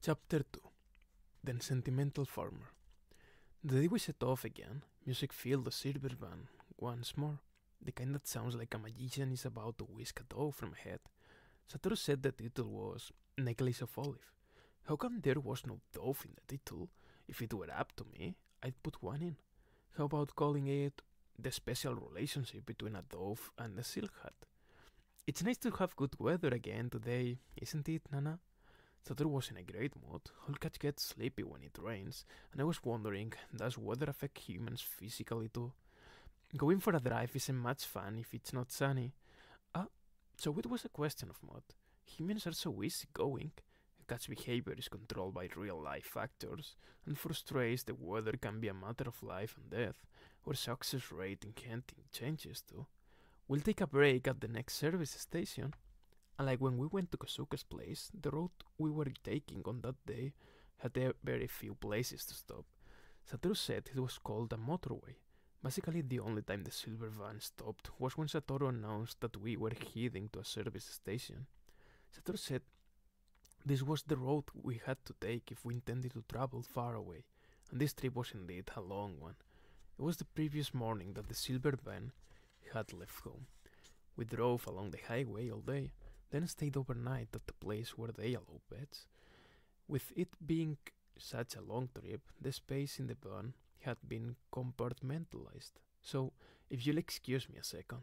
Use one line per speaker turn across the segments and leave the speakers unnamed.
Chapter 2. The Sentimental Farmer. The day we set off again, music filled the silver van once more, the kind that sounds like a magician is about to whisk a dove from a head. Satoru said the title was Necklace of Olive. How come there was no dove in the title? If it were up to me, I'd put one in. How about calling it The Special Relationship Between a Dove and a Silk Hat? It's nice to have good weather again today, isn't it, Nana? Satoru was in a great mood. All cats get sleepy when it rains, and I was wondering, does weather affect humans physically too? Going for a drive isn't much fun if it's not sunny. So it was a question of mood. Humans are so easygoing. A cat's behavior is controlled by real-life factors, and for strays the weather can be a matter of life and death, or success rate in hunting changes too. We'll take a break at the next service station. Unlike when we went to Kazuka's place, the road we were taking on that day had very few places to stop. Satoru said it was called a motorway. Basically, the only time the silver van stopped was when Satoru announced that we were heading to a service station. Satoru said this was the road we had to take if we intended to travel far away, and this trip was indeed a long one. It was the previous morning that the silver van had left home. We drove along the highway all day, then stayed overnight at the place where they allow pets. With it being such a long trip, the space in the van had been compartmentalized. So, if you'll excuse me a second.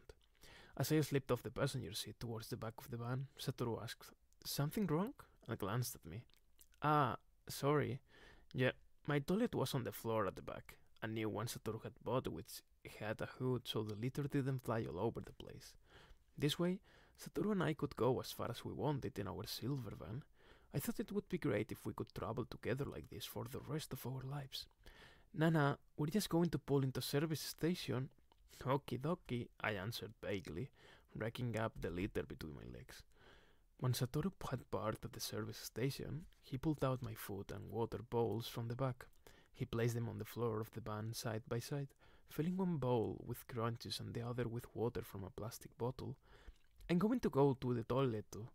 As I slipped off the passenger seat towards the back of the van, Satoru asked, "Something wrong?" and glanced at me. Sorry. Yeah, my toilet was on the floor at the back. A new one Satoru had bought which had a hood so the litter didn't fly all over the place. This way, Satoru and I could go as far as we wanted in our silver van. I thought it would be great if we could travel together like this for the rest of our lives. Nana, we're just going to pull into service station. Okie dokie, I answered vaguely, racking up the litter between my legs. When Satoru had parked at the service station, he pulled out my food and water bowls from the back. He placed them on the floor of the van side by side, filling one bowl with crunches and the other with water from a plastic bottle. "I'm going to go to the toilet too."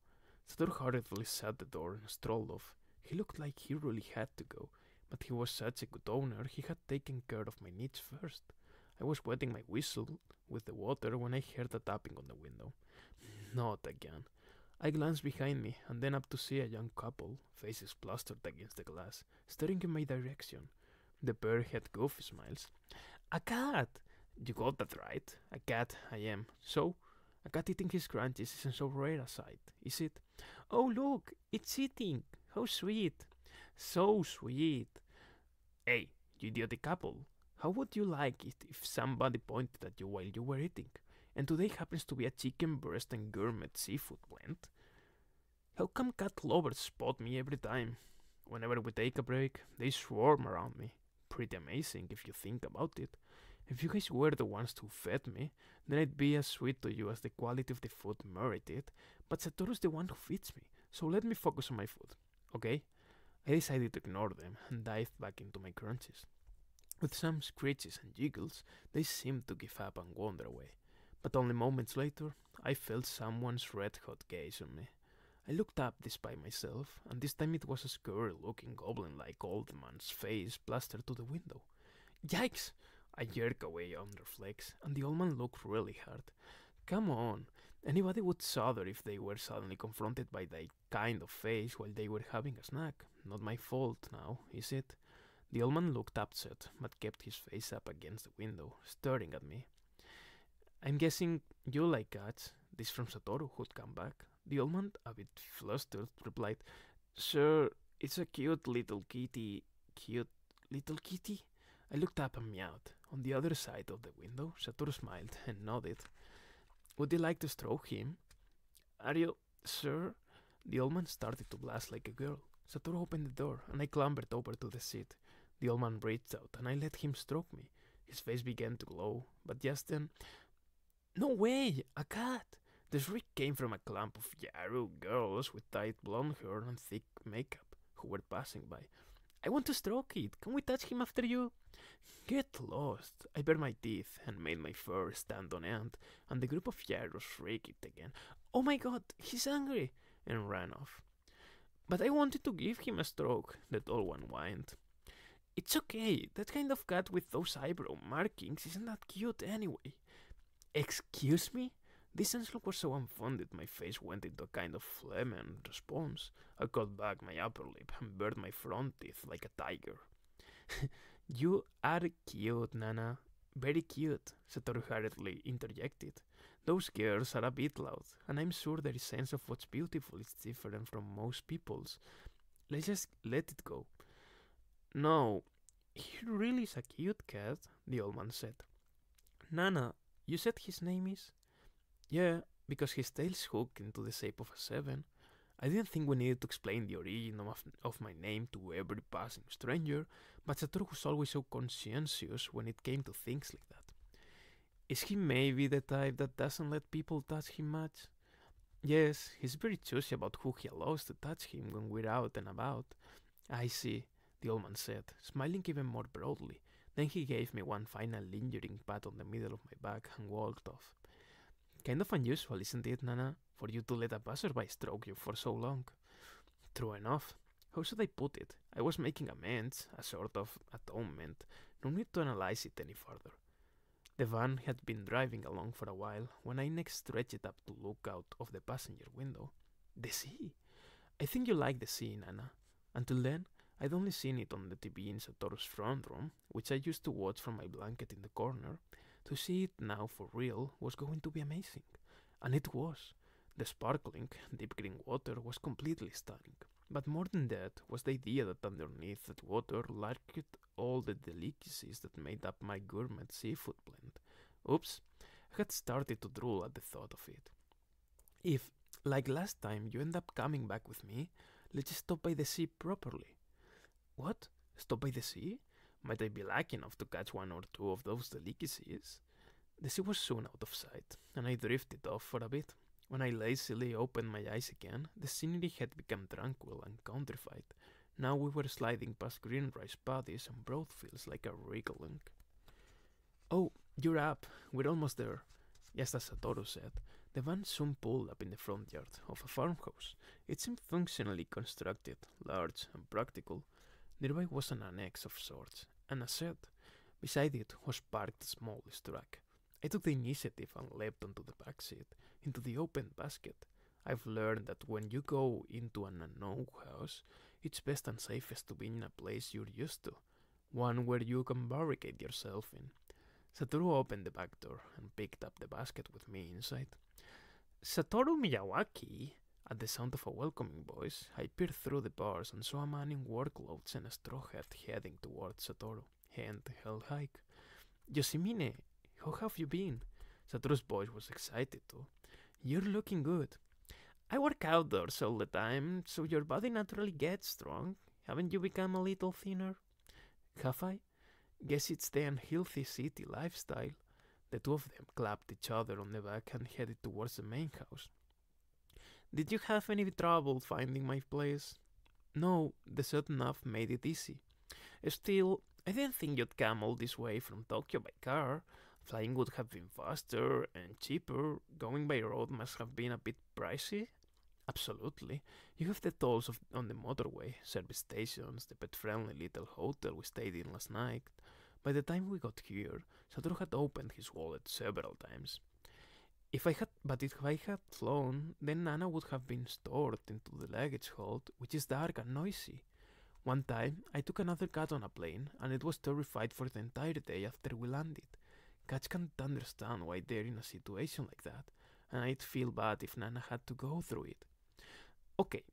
Satoru hurriedly shut the door and strolled off. He looked like he really had to go, but he was such a good owner he had taken care of my needs first. I was wetting my whistle with the water when I heard a tapping on the window. Not again. I glanced behind me and then up to see a young couple, faces plastered against the glass, staring in my direction. The pair had goofy smiles. "A cat!" "You got that right. A cat, I am. So, a cat eating his crunchies isn't so rare a sight, is it?" "Oh, look! It's eating! How sweet!" "So sweet!" "Hey, you idiotic couple! How would you like it if somebody pointed at you while you were eating? And today happens to be a chicken breast and gourmet seafood blend? How come cat lovers spot me every time? Whenever we take a break, they swarm around me. Pretty amazing if you think about it. If you guys were the ones who fed me, then I'd be as sweet to you as the quality of the food merited, but Satoru's the one who feeds me, so let me focus on my food, okay?" I decided to ignore them and dived back into my crunches. With some screeches and jiggles, they seemed to give up and wander away, but only moments later, I felt someone's red-hot gaze on me. I looked up despite myself, and this time it was a scary-looking goblin-like old man's face plastered to the window. "Yikes!" I jerked away on reflex, and the old man looked really hurt. Come on, anybody would shudder if they were suddenly confronted by that kind of face while they were having a snack. Not my fault now, is it? The old man looked upset, but kept his face up against the window, staring at me. "I'm guessing you like cats." This from Satoru, who'd come back. The old man, a bit flustered, replied, "Sure, it's a cute little kitty." "Cute little kitty?" I looked up and meowed. On the other side of the window, Satoru smiled and nodded. "Would you like to stroke him?" "Are you sure?" The old man started to blush like a girl. Satoru opened the door, and I clambered over to the seat. The old man reached out, and I let him stroke me. His face began to glow, but just then... "No way! A cat!" The shriek came from a clump of Yaru girls with tight blonde hair and thick makeup who were passing by. "I want to stroke it. Can we touch him after you?" "Get lost." I bared my teeth and made my fur stand on end, and the group of Yarus shrieked again. "Oh my god, he's angry!" and ran off. But I wanted to give him a stroke, the tall one whined. It's okay, that kind of cat with those eyebrow markings isn't that cute anyway. Excuse me? This answer was so unfounded my face went into a kind of phlegm and response. I cut back my upper lip and bared my front teeth like a tiger. You are cute, Nana. Very cute, Satoru hurriedly interjected. Those girls are a bit loud, and I'm sure their sense of what's beautiful is different from most people's. Let's just let it go. No, he really is a cute cat, the old man said. Nana, you said his name is? Yeah, because his tail's hooked into the shape of a 7. I didn't think we needed to explain the origin of my name to every passing stranger, but Satoru was always so conscientious when it came to things like that. Is he maybe the type that doesn't let people touch him much? Yes, he's very choosy about who he allows to touch him when we're out and about. I see, the old man said, smiling even more broadly. Then he gave me one final lingering pat on the middle of my back and walked off. Kind of unusual, isn't it, Nana, for you to let a passerby stroke you for so long? True enough. How should I put it? I was making amends, a sort of atonement. No need to analyze it any further. The van had been driving along for a while when I next stretched it up to look out of the passenger window. The sea! I think you like the sea, Nana. Until then, I'd only seen it on the TV in Satoru's front room, which I used to watch from my blanket in the corner. To see it now for real was going to be amazing. And it was. The sparkling, deep green water was completely stunning. But more than that was the idea that underneath that water lurked all the delicacies that made up my gourmet seafood blend. Oops, I had started to drool at the thought of it. If, like last time, you end up coming back with me, let's just stop by the sea properly. What? Stop by the sea? Might I be lucky enough to catch one or two of those delicacies? The sea was soon out of sight, and I drifted off for a bit. When I lazily opened my eyes again, the scenery had become tranquil and countrified. Now we were sliding past green rice paddies and broad fields like a wriggling. Oh, you're up. We're almost there. Just as Satoru said, the van soon pulled up in the front yard of a farmhouse. It seemed functionally constructed, large and practical. Nearby was an annex of sorts, and a shed. Beside it was parked a small truck. I took the initiative and leapt onto the back seat, into the open basket. I've learned that when you go into an unknown house, it's best and safest to be in a place you're used to, one where you can barricade yourself in. Satoru opened the back door and picked up the basket with me inside. Satoru Miyawaki! At the sound of a welcoming voice, I peered through the bars and saw a man in work clothes and a straw hat heading towards Satoru, hand held high. Yoshimine, how have you been? Satoru's voice was excited too. You're looking good. I work outdoors all the time, so your body naturally gets strong. Haven't you become a little thinner? Have I? Guess it's the unhealthy city lifestyle. The two of them clapped each other on the back and headed towards the main house. Did you have any trouble finding my place? No, the sudden off made it easy. Still, I didn't think you'd come all this way from Tokyo by car. Flying would have been faster and cheaper. Going by road must have been a bit pricey. Absolutely. You have the tolls on the motorway, service stations, the pet-friendly little hotel we stayed in last night. By the time we got here, Satoru had opened his wallet several times. If I had flown, then Nana would have been stored into the luggage hold, which is dark and noisy. One time, I took another cat on a plane, and it was terrified for the entire day after we landed. Cats can't understand why they're in a situation like that, and I'd feel bad if Nana had to go through it. Okay,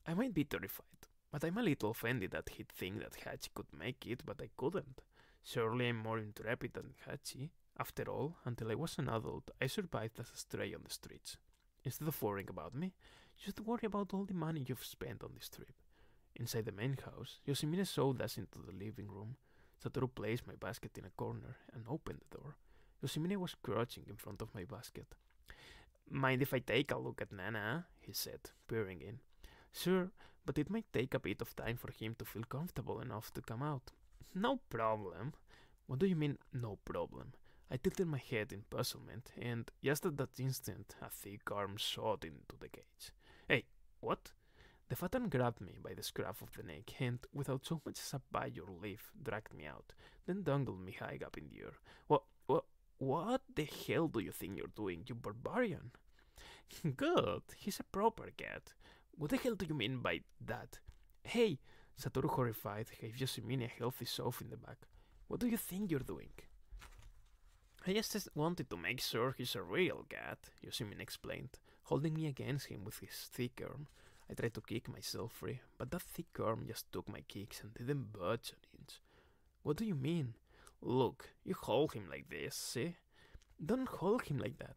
I might be terrified, but I'm a little offended that he'd think that Hachi could make it, but I couldn't. Surely I'm more intrepid than Hachi. After all, until I was an adult, I survived as a stray on the streets. Instead of worrying about me, you should worry about all the money you've spent on this trip. Inside the main house, Yoshimine showed us into the living room. Satoru placed my basket in a corner and opened the door. Yoshimine was crouching in front of my basket. Mind if I take a look at Nana? He said, peering in. Sure, but it might take a bit of time for him to feel comfortable enough to come out. No problem. What do you mean, no problem? I tilted my head in puzzlement, and just at that instant, a thick arm shot into the cage. Hey, what? The phantom grabbed me by the scruff of the neck and, without so much as a bite or leaf, dragged me out, then dangled me high up in the air. What the hell do you think you're doing, you barbarian? Good, he's a proper cat. What the hell do you mean by that? Hey, Satoru, horrified, gave Yoshimine a healthy shove in the back. What do you think you're doing? I just wanted to make sure he's a real cat, Yoshimine explained, holding me against him with his thick arm. I tried to kick myself free, but that thick arm just took my kicks and didn't budge an inch. What do you mean? Look, you hold him like this, see? Don't hold him like that.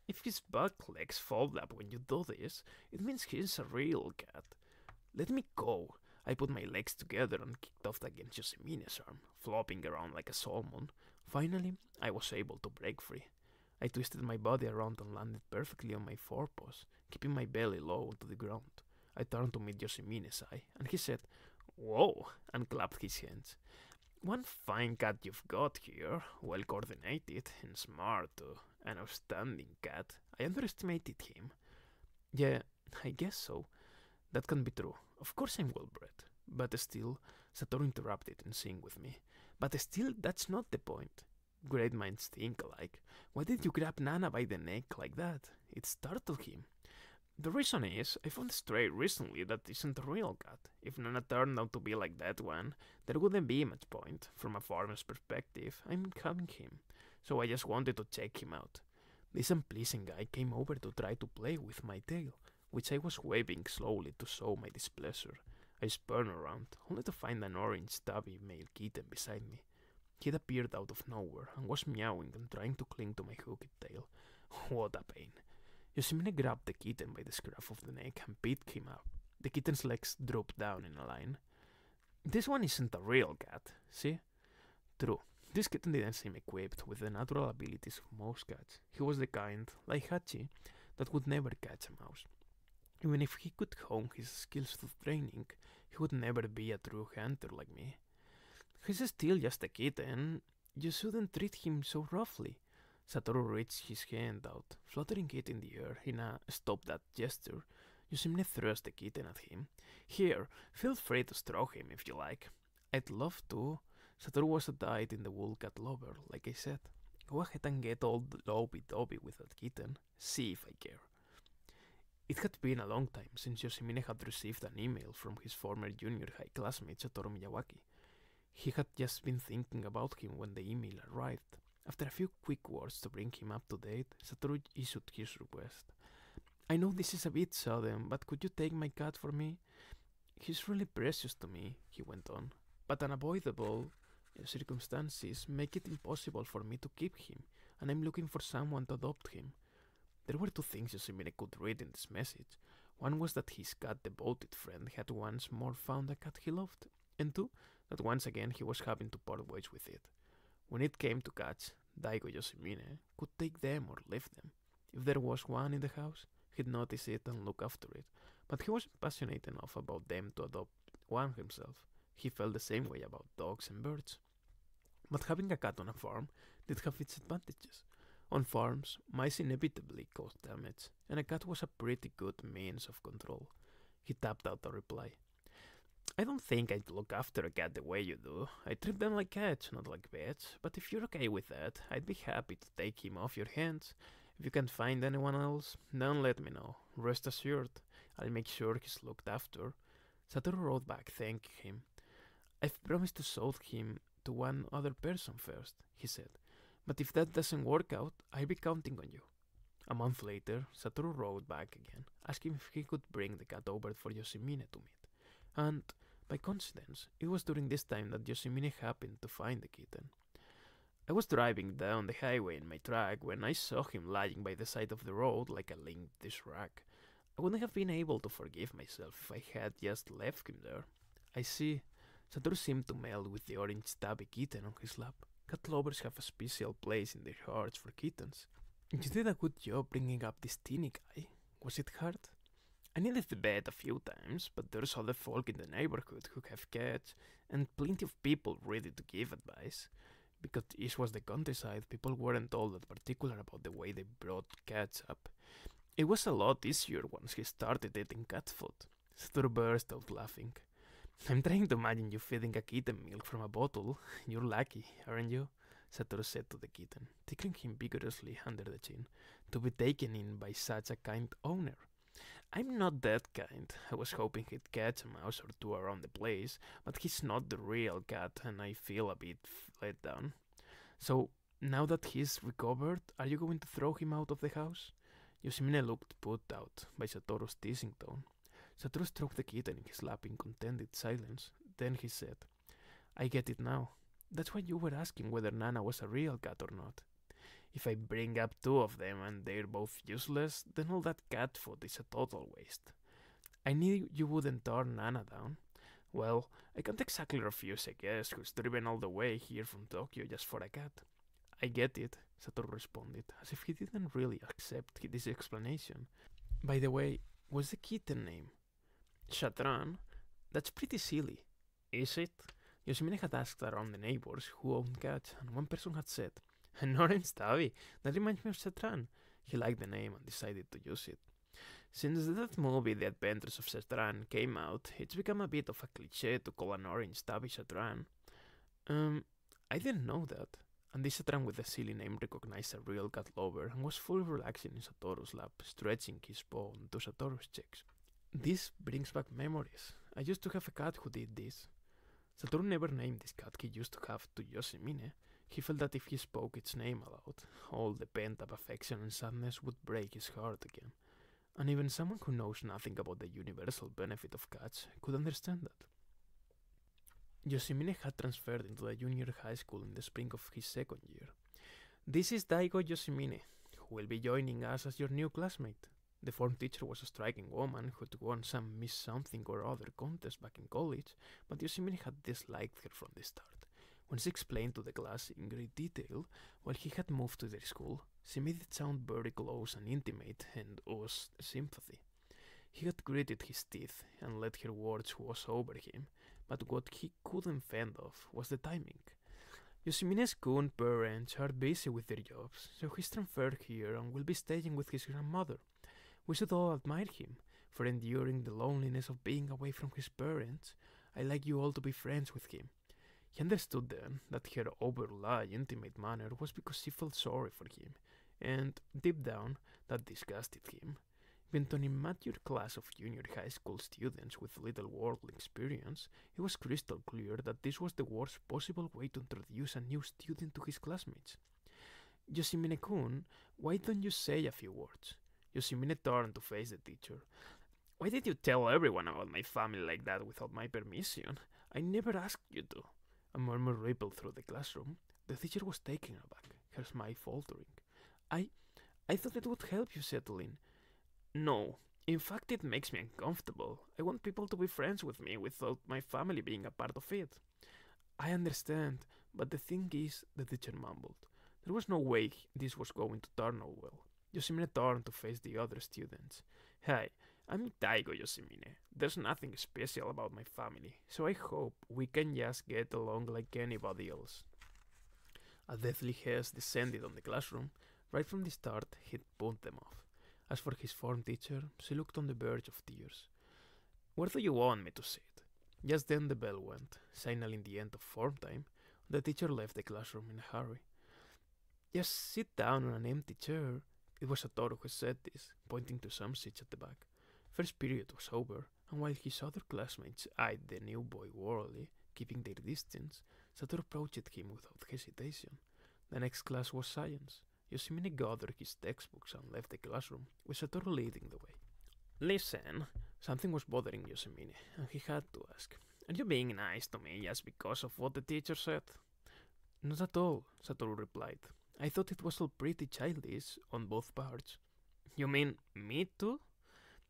If his back legs fold up when you do this, it means he's a real cat. Let me go. I put my legs together and kicked off against Yosemine's arm, flopping around like a salmon. Finally, I was able to break free. I twisted my body around and landed perfectly on my forepaws, keeping my belly low to the ground. I turned to meet Yosemine's eye, and he said, "Whoa," and clapped his hands. One fine cat you've got here, well coordinated and smart too. An outstanding cat. I underestimated him. Yeah, I guess so. That can be true. Of course I'm well bred. But still, Satoru interrupted and sang with me. But still, that's not the point. Great minds think alike. Why did you grab Nana by the neck like that? It startled him. The reason is, I found a stray recently that isn't a real cat. If Nana turned out to be like that one, there wouldn't be much point. From a farmer's perspective, I'm having him. So I just wanted to check him out. This unpleasant guy came over to try to play with my tail, which I was waving slowly to show my displeasure. I spun around, only to find an orange stubby male kitten beside me. He had appeared out of nowhere and was meowing and trying to cling to my hooked tail. What a pain. Yoshimine grabbed the kitten by the scruff of the neck and picked him up. The kitten's legs drooped down in a line. This one isn't a real cat, see? True, this kitten didn't seem equipped with the natural abilities of most cats. He was the kind, like Hachi, that would never catch a mouse. Even if he could hone his skills through training, he would never be a true hunter like me. He's still just a kitten. You shouldn't treat him so roughly. Satoru reached his hand out, fluttering it in the air in a stop-that gesture. Yoshimine thrust the kitten at him. Here, feel free to stroke him if you like. I'd love to. Satoru was a dyed-in-the-wool cat lover, like I said. Go ahead and get all lovey-dovey with that kitten. See if I care. It had been a long time since Yoshimine had received an email from his former junior high classmate Satoru Miyawaki. He had just been thinking about him when the email arrived. After a few quick words to bring him up to date, Satoru issued his request. I know this is a bit sudden, but could you take my cat for me? He's really precious to me, he went on, but unavoidable circumstances make it impossible for me to keep him, and I'm looking for someone to adopt him. There were two things Yoshimine could read in this message. One was that his cat-devoted friend had once more found a cat he loved, and two, that once again he was having to part ways with it. When it came to cats, Daigo Yoshimine could take them or leave them. If there was one in the house, he'd notice it and look after it, but he wasn't passionate enough about them to adopt one himself. He felt the same way about dogs and birds. But having a cat on a farm did have its advantages. On farms, mice inevitably caused damage, and a cat was a pretty good means of control. He tapped out a reply. I don't think I'd look after a cat the way you do. I treat them like cats, not like pets, but if you're okay with that, I'd be happy to take him off your hands. If you can't find anyone else, then let me know. Rest assured, I'll make sure he's looked after. Satoru wrote back thanking him. I've promised to show him to one other person first, he said. But if that doesn't work out, I'll be counting on you. A month later, Satoru wrote back again, asking if he could bring the cat over for Yoshimine to meet. And, by coincidence, it was during this time that Yoshimine happened to find the kitten. I was driving down the highway in my truck when I saw him lying by the side of the road like a limp dish rack. I wouldn't have been able to forgive myself if I had just left him there. I see. Satoru seemed to melt with the orange stubby kitten on his lap. Cat lovers have a special place in their hearts for kittens. You did a good job bringing up this teeny guy. Was it hard? I needed the bed a few times, but there's other folk in the neighborhood who have cats, and plenty of people ready to give advice. Because this was the countryside, people weren't all that particular about the way they brought cats up. It was a lot easier once he started eating cat food. Satoru burst out laughing. I'm trying to imagine you feeding a kitten milk from a bottle. You're lucky, aren't you? Satoru said to the kitten, tickling him vigorously under the chin, to be taken in by such a kind owner. I'm not that kind. I was hoping he'd catch a mouse or two around the place, but he's not the real cat, and I feel a bit let down. So, now that he's recovered, are you going to throw him out of the house? Yoshimine looked put out by Satoru's teasing tone. Satoru stroked the kitten in his lap in contented silence. Then he said, I get it now. That's why you were asking whether Nana was a real cat or not. If I bring up two of them and they're both useless, then all that cat food is a total waste. I knew you wouldn't turn Nana down. Well, I can't exactly refuse a guest who's driven all the way here from Tokyo just for a cat. I get it, Satoru responded, as if he didn't really accept this explanation. By the way, what's the kitten name? Shatran? That's pretty silly. Is it? Yoshimine had asked around the neighbors who owned cats, and one person had said, an orange tabby, that reminds me of Shatran. He liked the name and decided to use it. Since that movie, The Adventures of Shatran, came out, it's become a bit of a cliche to call an orange tabby Shatran. I didn't know that. And this Shatran with the silly name recognized a real cat lover and was fully relaxing in Satoru's lap, stretching his paw onto Satoru's cheeks. This brings back memories. I used to have a cat who did this. Satoru never named this cat he used to have to Yoshimine. He felt that if he spoke its name aloud, all the pent-up affection and sadness would break his heart again. And even someone who knows nothing about the universal benefit of cats could understand that. Yoshimine had transferred into the junior high school in the spring of his second year. This is Daigo Yoshimine, who will be joining us as your new classmate. The form teacher was a striking woman who'd won some Miss Something or Other contest back in college, but Yoshimine had disliked her from the start. When she explained to the class in great detail why he had moved to their school, she made it sound very close and intimate and oozed sympathy. He had gritted his teeth and let her words wash over him, but what he couldn't fend off was the timing. Yoshimine's Kun parents are busy with their jobs, so he's transferred here and will be staying with his grandmother. We should all admire him for enduring the loneliness of being away from his parents. I'd like you all to be friends with him. He understood then that her overly intimate manner was because she felt sorry for him, and deep down, that disgusted him. Even to an immature class of junior high school students with little worldly experience, it was crystal clear that this was the worst possible way to introduce a new student to his classmates. Yoshimine-kun, why don't you say a few words? Yoshimine turned to face the teacher. Why did you tell everyone about my family like that without my permission? I never asked you to. A murmur rippled through the classroom. The teacher was taken aback, her smile faltering. I thought it would help you settle in. No, in fact it makes me uncomfortable. I want people to be friends with me without my family being a part of it. I understand, but the thing is, the teacher mumbled. There was no way this was going to turn out well. Yoshimine turned to face the other students. Hi, I'm Daigo Yoshimine. There's nothing special about my family, so I hope we can just get along like anybody else. A deathly hiss descended on the classroom. Right from the start, he'd pulled them off. As for his form teacher, she looked on the verge of tears. Where do you want me to sit? Just then the bell went, signaling the end of form time. The teacher left the classroom in a hurry. Just sit down on an empty chair. It was Satoru who said this, pointing to some seats at the back. First period was over, and while his other classmates eyed the new boy warily, keeping their distance, Satoru approached him without hesitation. The next class was science. Yoshimine gathered his textbooks and left the classroom, with Satoru leading the way. Listen, something was bothering Yoshimine, and he had to ask, are you being nice to me just because of what the teacher said? Not at all, Satoru replied. I thought it was all pretty childish on both parts. You mean me too?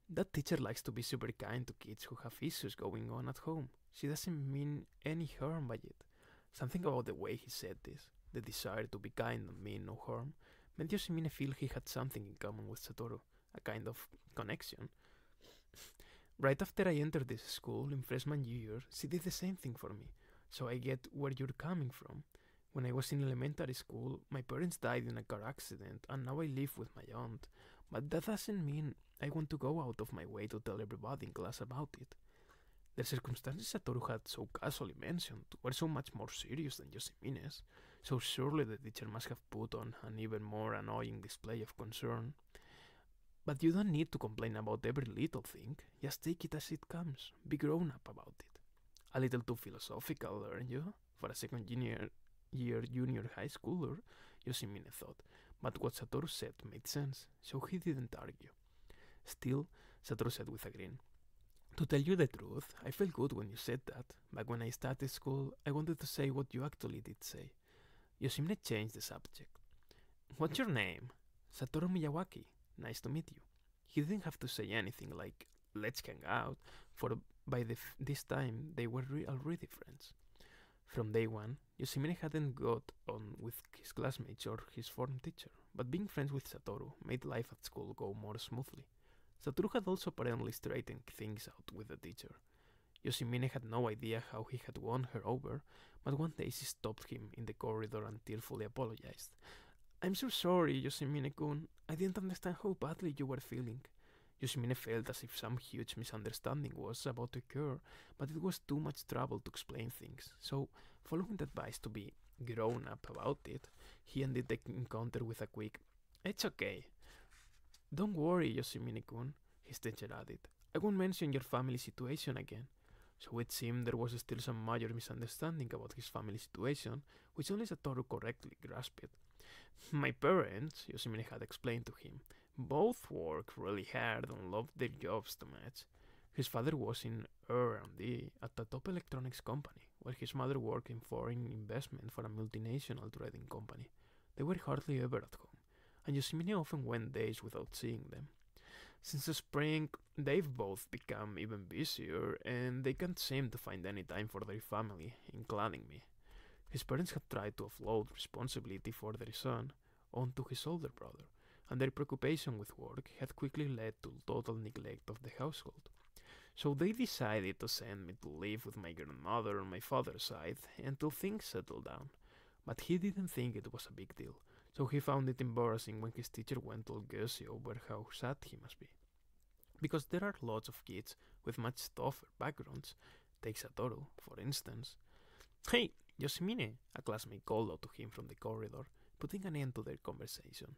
That teacher likes to be super kind to kids who have issues going on at home. She doesn't mean any harm by it. Something about the way he said this, the desire to be kind and mean no harm, made Yoshimine feel he had something in common with Satoru, a kind of connection. Right after I entered this school in freshman year, she did the same thing for me, so I get where you're coming from. When I was in elementary school, my parents died in a car accident and now I live with my aunt, but that doesn't mean I want to go out of my way to tell everybody in class about it. The circumstances Satoru had so casually mentioned were so much more serious than Yosimine's, so surely the teacher must have put on an even more annoying display of concern. But you don't need to complain about every little thing, just take it as it comes, be grown up about it. A little too philosophical, aren't you? For a second year junior high schooler, Yosimine thought, but what Satoru said made sense, so he didn't argue. Still, Satoru said with a grin, to tell you the truth, I felt good when you said that. Back when I started school, I wanted to say what you actually did say. Yoshimine changed the subject. What's your name? Satoru Miyawaki. Nice to meet you. He didn't have to say anything like, let's hang out, for by this time they were already friends. From day one, Yoshimine hadn't got on with his classmates or his form teacher, but being friends with Satoru made life at school go more smoothly. Satoru had also apparently straightened things out with the teacher. Yoshimine had no idea how he had won her over, but one day she stopped him in the corridor and tearfully apologized. I'm so sorry, Yoshimine-kun. I didn't understand how badly you were feeling. Yoshimine felt as if some huge misunderstanding was about to occur, but it was too much trouble to explain things, so, following the advice to be grown up about it, he ended the encounter with a quick, it's okay. Don't worry, Yoshimine-kun, his teacher added. I won't mention your family situation again. So it seemed there was still some major misunderstanding about his family situation, which only Satoru correctly grasped. My parents, Yoshimine had explained to him, both work really hard and loved their jobs too much. His father was in R&D at a top electronics company, while his mother worked in foreign investment for a multinational trading company. They were hardly ever at home, and Yoshimine often went days without seeing them. Since the spring, they've both become even busier, and they can't seem to find any time for their family, including me. His parents had tried to offload responsibility for their son onto his older brother, and their preoccupation with work had quickly led to total neglect of the household. So they decided to send me to live with my grandmother on my father's side until things settled down. But he didn't think it was a big deal, so he found it embarrassing when his teacher went all gussy over how sad he must be. Because there are lots of kids with much tougher backgrounds. Take Satoru, for instance. Hey, Yoshimine, a classmate called out to him from the corridor, putting an end to their conversation.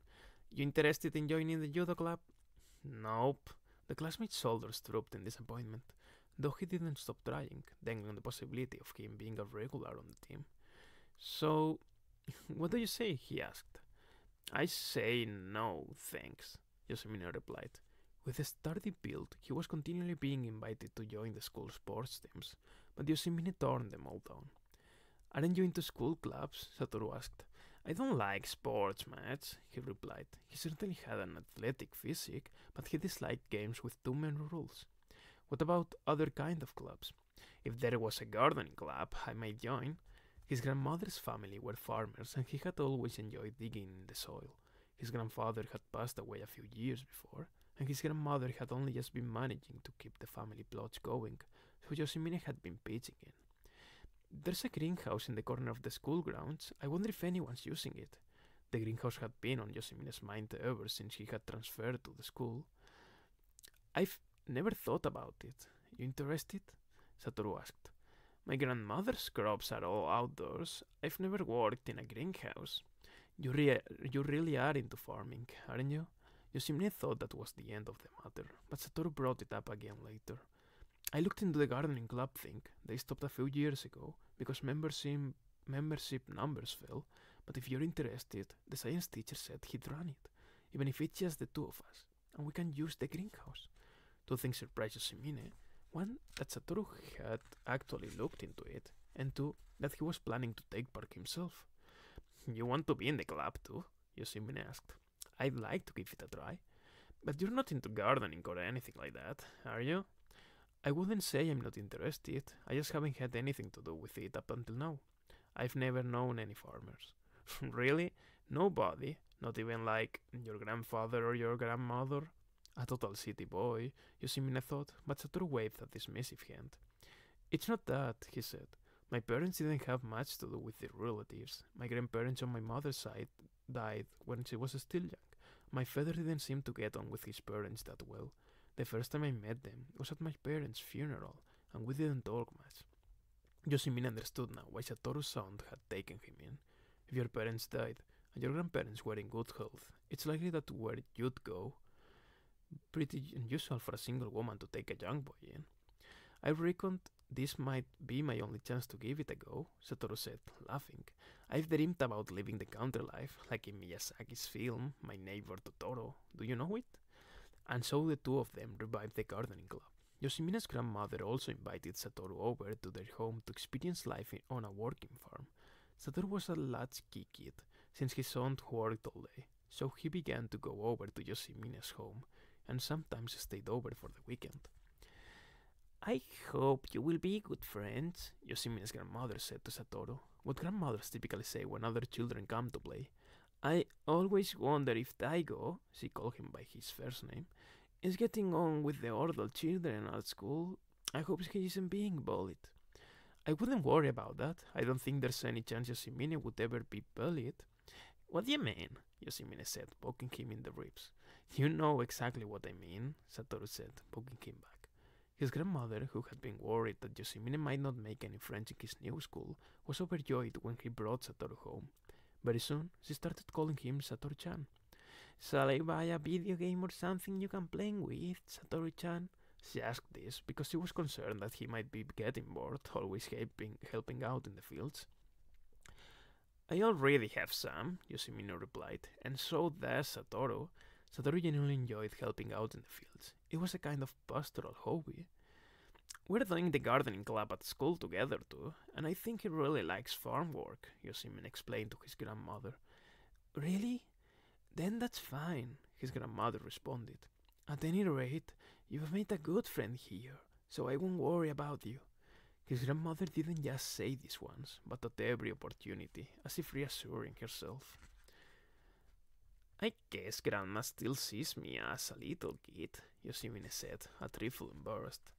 You interested in joining the judo club? Nope. The classmate's shoulders drooped in disappointment, though he didn't stop trying, dangling on the possibility of him being a regular on the team. So, what do you say? He asked. I say no, thanks, Yoshimine replied. With a sturdy build, he was continually being invited to join the school sports teams, but Yoshimine turned them all down. Aren't you into school clubs? Satoru asked. I don't like sports much, he replied. He certainly had an athletic physique, but he disliked games with too many rules. What about other kind of clubs? If there was a gardening club, I might join. His grandmother's family were farmers, and he had always enjoyed digging in the soil. His grandfather had passed away a few years before, and his grandmother had only just been managing to keep the family plots going, so Yoshimine had been pitching in. There's a greenhouse in the corner of the school grounds. I wonder if anyone's using it. The greenhouse had been on Yoshimine's mind ever since he had transferred to the school. I've never thought about it. You interested? Satoru asked. My grandmother's crops are all outdoors. I've never worked in a greenhouse. You really are into farming, aren't you? Yoshimine thought that was the end of the matter, but Satoru brought it up again later. I looked into the gardening club thing. They stopped a few years ago because membership numbers fell, but if you're interested, the science teacher said he'd run it, even if it's just the two of us, and we can use the greenhouse. Two things surprised Yoshimine. One, that Satoru had actually looked into it, and two, that he was planning to take part himself. You want to be in the club too? Yoshimine asked. I'd like to give it a try. But you're not into gardening or anything like that, are you? I wouldn't say I'm not interested, I just haven't had anything to do with it up until now. I've never known any farmers. Really? Nobody? Not even like your grandfather or your grandmother? A total city boy, Yoshimine thought, but Satoru waved a dismissive hand. It's not that, he said. My parents didn't have much to do with their relatives. My grandparents on my mother's side died when she was still young. My father didn't seem to get on with his parents that well. The first time I met them was at my parents' funeral, and we didn't talk much. Yoshimine understood now why Satoru's son had taken him in. If your parents died, and your grandparents were in good health, it's likely that where you'd go. Pretty unusual for a single woman to take a young boy in. I reckoned this might be my only chance to give it a go, Satoru said, laughing. I've dreamed about living the country life, like in Miyazaki's film, My Neighbor Totoro. Do you know it? And so the two of them revived the gardening club. Yoshimine's grandmother also invited Satoru over to their home to experience life on a working farm. Satoru was a latchkey kid, since his son worked all day, so he began to go over to Yoshimine's home, and sometimes stayed over for the weekend. I hope you will be good friends, Yoshimine's grandmother said to Satoru, what grandmothers typically say when other children come to play. I always wonder if Daigo, she called him by his first name, is getting on with the other children at school. I hope he isn't being bullied. I wouldn't worry about that. I don't think there's any chance Yoshimine would ever be bullied. What do you mean? Yoshimine said, poking him in the ribs. You know exactly what I mean, Satoru said, poking him back. His grandmother, who had been worried that Yoshimine might not make any friends in his new school, was overjoyed when he brought Satoru home. Very soon, she started calling him Satoru-chan. Shall I buy a video game or something you can play with, Satoru-chan? She asked this because she was concerned that he might be getting bored, always helping out in the fields. I already have some, Yoshimine replied, and so does Satoru. Satoru genuinely enjoyed helping out in the fields. It was a kind of pastoral hobby. We're doing the gardening club at school together too, and I think he really likes farm work, Yoshimine explained to his grandmother. Really? Then that's fine, his grandmother responded. At any rate, you've made a good friend here, so I won't worry about you. His grandmother didn't just say this once, but at every opportunity, as if reassuring herself. I guess Grandma still sees me as a little kid, Yoshimine said, a trifle embarrassed.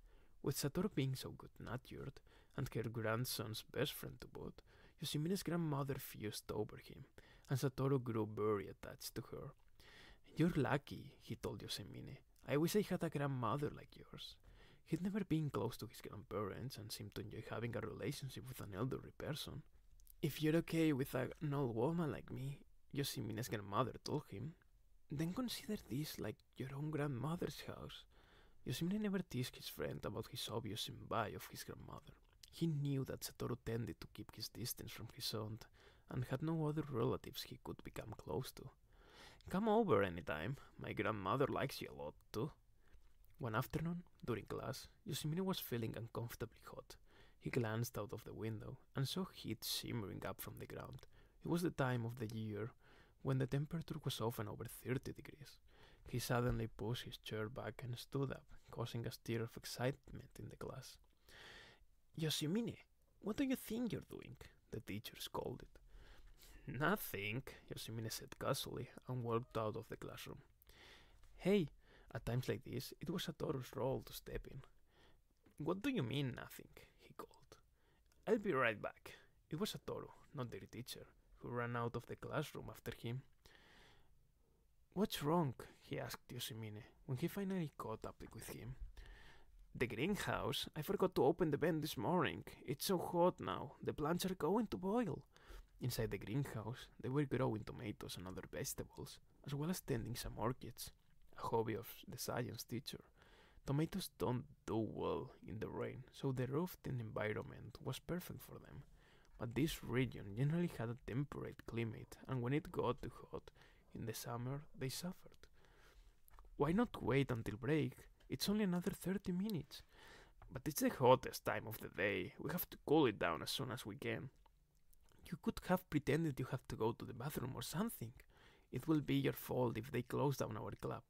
With Satoru being so good-natured, and her grandson's best friend to boot, Yoshimine's grandmother fused over him, and Satoru grew very attached to her. You're lucky, he told Yoshimine. I wish I had a grandmother like yours. He'd never been close to his grandparents and seemed to enjoy having a relationship with an elderly person. If you're okay with an old woman like me, Yoshimine's grandmother told him, then consider this like your own grandmother's house. Yoshimine never teased his friend about his obvious envy of his grandmother. He knew that Satoru tended to keep his distance from his aunt and had no other relatives he could become close to. Come over anytime, my grandmother likes you a lot too. One afternoon, during class, Yoshimine was feeling uncomfortably hot. He glanced out of the window and saw heat shimmering up from the ground. It was the time of the year when the temperature was often over 30 degrees. He suddenly pushed his chair back and stood up, causing a stir of excitement in the class. Yoshimine, what do you think you're doing? The teacher scolded. Nothing, Yoshimine said casually and walked out of the classroom. Hey, at times like this, it was Satoru's role to step in. What do you mean nothing? He called. I'll be right back. It was Satoru, not their teacher, who ran out of the classroom after him. What's wrong? He asked Yoshimine when he finally caught up with him. The greenhouse. I forgot to open the vent this morning. It's so hot now. The plants are going to boil. Inside the greenhouse, they were growing tomatoes and other vegetables, as well as tending some orchids, a hobby of the science teacher. Tomatoes don't do well in the rain, so the roofed environment was perfect for them. But this region generally had a temperate climate, and when it got too hot in the summer, they suffered. Why not wait until break? It's only another 30 minutes. But it's the hottest time of the day. We have to cool it down as soon as we can. You could have pretended you have to go to the bathroom or something. It will be your fault if they close down our club.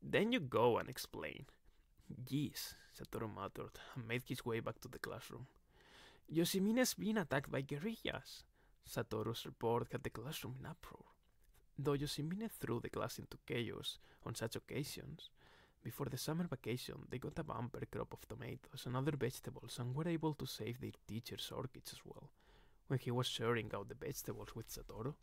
Then you go and explain. Yes, Satoru muttered and made his way back to the classroom. Yoshimine's been attacked by guerrillas. Satoru's report had the classroom in uproar. Though Yoshimine threw the class into chaos on such occasions, before the summer vacation they got a bumper crop of tomatoes and other vegetables and were able to save their teacher's orchids as well, when he was sharing out the vegetables with Satoru.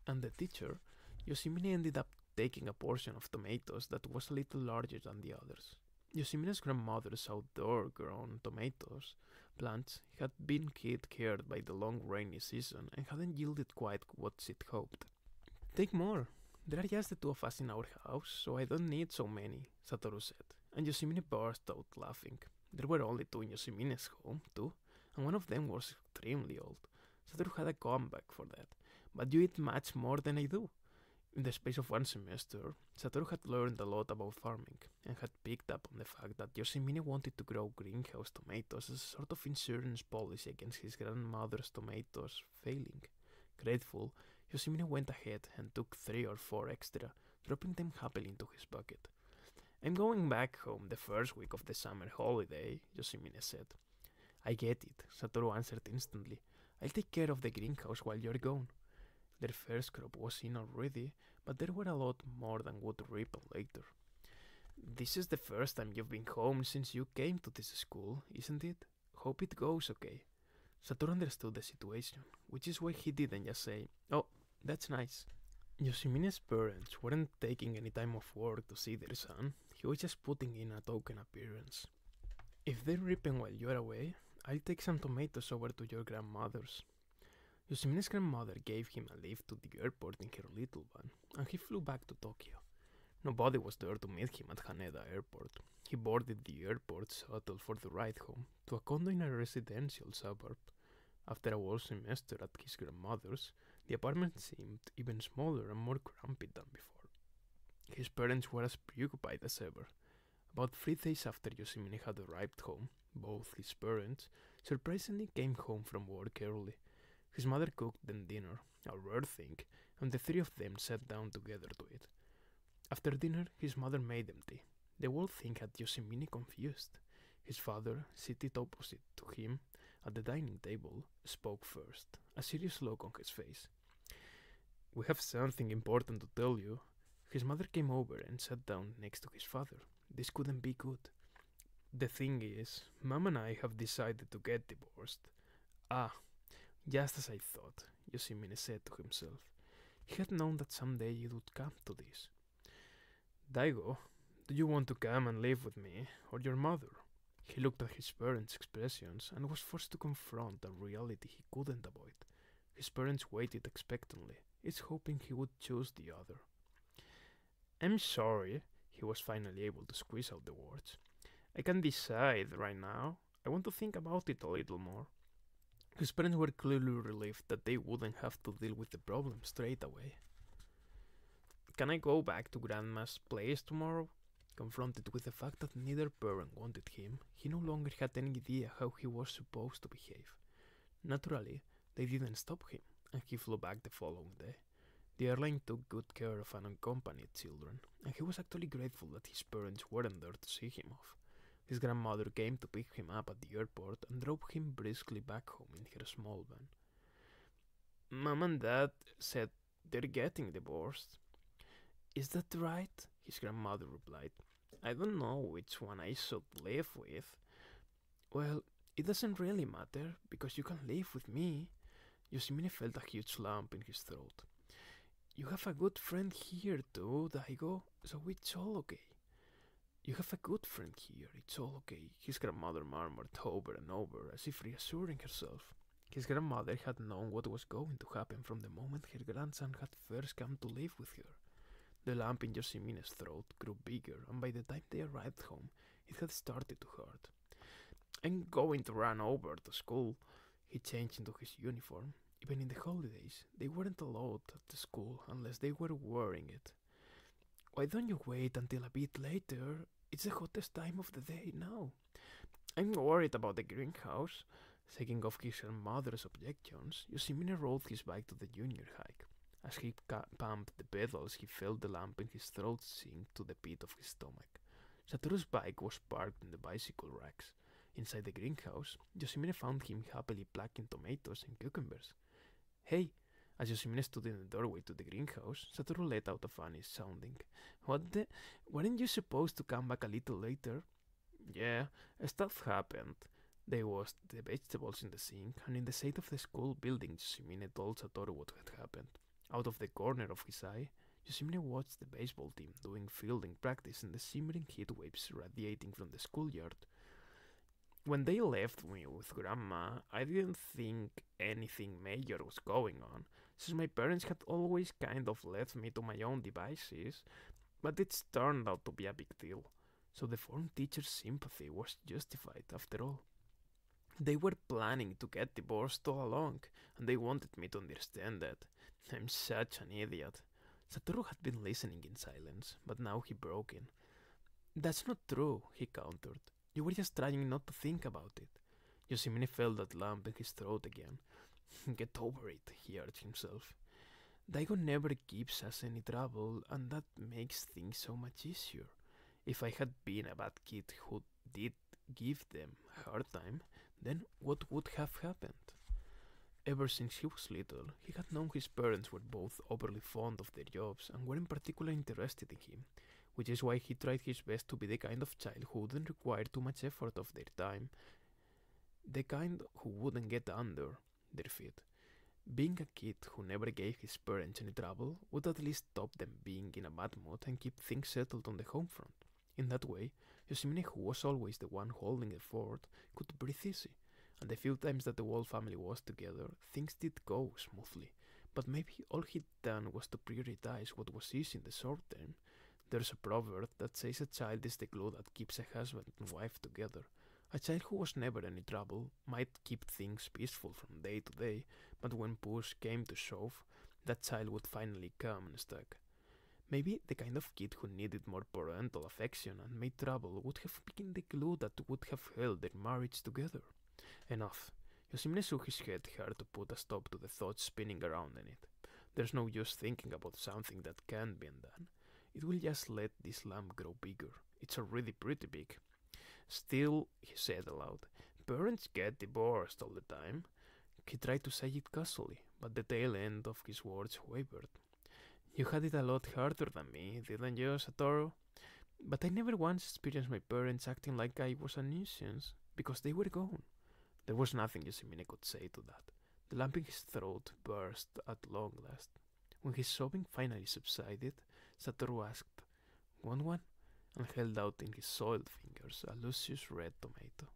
And the teacher, Yoshimine ended up taking a portion of tomatoes that was a little larger than the others. Yoshimine's grandmother's outdoor-grown tomatoes plants had been hit hard by the long rainy season and hadn't yielded quite what she'd hoped. Take more. There are just the two of us in our house, so I don't need so many, Satoru said, and Yoshimine burst out laughing. There were only two in Yoshimine's home, too, and one of them was extremely old. Satoru had a comeback for that, but you eat much more than I do. In the space of one semester, Satoru had learned a lot about farming, and had picked up on the fact that Yoshimine wanted to grow greenhouse tomatoes as a sort of insurance policy against his grandmother's tomatoes failing. Grateful, Yoshimine went ahead and took 3 or 4 extra, dropping them happily into his bucket. I'm going back home the first week of the summer holiday, Yoshimine said. I get it, Satoru answered instantly. I'll take care of the greenhouse while you're gone. Their first crop was in already, but there were a lot more than would ripen later. This is the first time you've been home since you came to this school, isn't it? Hope it goes okay. Satoru understood the situation, which is why he didn't just say, "Oh, that's nice." Yoshimine's parents weren't taking any time off work to see their son. He was just putting in a token appearance. If they're ripping while you're away, I'll take some tomatoes over to your grandmother's. Yoshimine's grandmother gave him a lift to the airport in her little van, and he flew back to Tokyo. Nobody was there to meet him at Haneda Airport. He boarded the airport shuttle for the ride home to a condo in a residential suburb. After a whole semester at his grandmother's, the apartment seemed even smaller and more cramped than before. His parents were as preoccupied as ever. About 3 days after Yoshimine had arrived home, both his parents surprisingly came home from work early. His mother cooked them dinner, a rare thing, and the 3 of them sat down together to eat. After dinner, his mother made them tea. The whole thing had Yoshimine confused. His father, seated opposite to him at the dining table, spoke first, a serious look on his face. We have something important to tell you. His mother came over and sat down next to his father. This couldn't be good. The thing is, Mom and I have decided to get divorced. Ah, just as I thought, Yoshimine said to himself. He had known that someday it would come to this. Daigo, do you want to come and live with me, or your mother? He looked at his parents' expressions and was forced to confront a reality he couldn't avoid. His parents waited expectantly, each hoping he would choose the other. I'm sorry, he was finally able to squeeze out the words. I can't decide right now. I want to think about it a little more. His parents were clearly relieved that they wouldn't have to deal with the problem straight away. Can I go back to Grandma's place tomorrow? Confronted with the fact that neither parent wanted him, he no longer had any idea how he was supposed to behave. Naturally, they didn't stop him, and he flew back the following day. The airline took good care of unaccompanied children, and he was actually grateful that his parents weren't there to see him off. His grandmother came to pick him up at the airport and drove him briskly back home in her small van. Mom and Dad said they're getting divorced. Is that right? His grandmother replied. I don't know which one I should live with. Well, it doesn't really matter, because you can live with me. Yoshimine felt a huge lump in his throat. You have a good friend here too, Daigo, so it's all okay. You have a good friend here, it's all okay, his grandmother murmured over and over, as if reassuring herself. His grandmother had known what was going to happen from the moment her grandson had first come to live with her. The lump in Yoshimine's throat grew bigger, and by the time they arrived home, it had started to hurt. I'm going to run over to school. He changed into his uniform. Even in the holidays, they weren't allowed at the school unless they were wearing it. Why don't you wait until a bit later? It's the hottest time of the day now. I'm worried about the greenhouse. Shaking off his mother's objections, Yoshimine rode his bike to the junior high. As he pumped the pedals, he felt the lump in his throat sink to the pit of his stomach. Satoru's bike was parked in the bicycle racks. Inside the greenhouse, Yoshimine found him happily plucking tomatoes and cucumbers. Hey! As Yoshimine stood in the doorway to the greenhouse, Satoru let out a funny sounding. What the? Weren't you supposed to come back a little later? Yeah, stuff happened. They washed the vegetables in the sink, and in the shade of the school building, Yoshimine told Satoru what had happened. Out of the corner of his eye, Yoshimine watched the baseball team doing fielding practice and the simmering heat waves radiating from the schoolyard. When they left me with Grandma, I didn't think anything major was going on, since my parents had always kind of left me to my own devices, but it's turned out to be a big deal, so the form teacher's sympathy was justified after all. They were planning to get divorced all along, and they wanted me to understand that. I'm such an idiot. Satoru had been listening in silence, but now he broke in. That's not true, he countered. You were just trying not to think about it. Yoshimine felt that lump in his throat again. Get over it, he urged himself. Daigo never gives us any trouble, and that makes things so much easier. If I had been a bad kid who did give them a hard time, then what would have happened? Ever since he was little, he had known his parents were both overly fond of their jobs and weren't particularly interested in him, which is why he tried his best to be the kind of child who wouldn't require too much effort of their time, the kind who wouldn't get under their feet. Being a kid who never gave his parents any trouble would at least stop them being in a bad mood and keep things settled on the home front. In that way, Yoshimine, who was always the one holding the fort, could breathe easy, and the few times that the whole family was together, things did go smoothly. But maybe all he'd done was to prioritize what was easy in the short term. There's a proverb that says a child is the glue that keeps a husband and wife together. A child who was never any trouble might keep things peaceful from day to day, but when push came to shove, that child would finally come unstuck. Maybe the kind of kid who needed more parental affection and made trouble would have been the glue that would have held their marriage together. Enough. Yoshimine shook his head hard to put a stop to the thoughts spinning around in it. There's no use thinking about something that can't be undone. It will just let this lump grow bigger. It's already pretty big. Still, he said aloud, parents get divorced all the time. He tried to say it casually, but the tail end of his words wavered. You had it a lot harder than me, didn't you, Satoru? But I never once experienced my parents acting like I was a nuisance, because they were gone. There was nothing Yoshimine could say to that. The lump in his throat burst at long last. When his sobbing finally subsided, Satoru asked, "Want one?" and held out in his soiled fingers a luscious red tomato.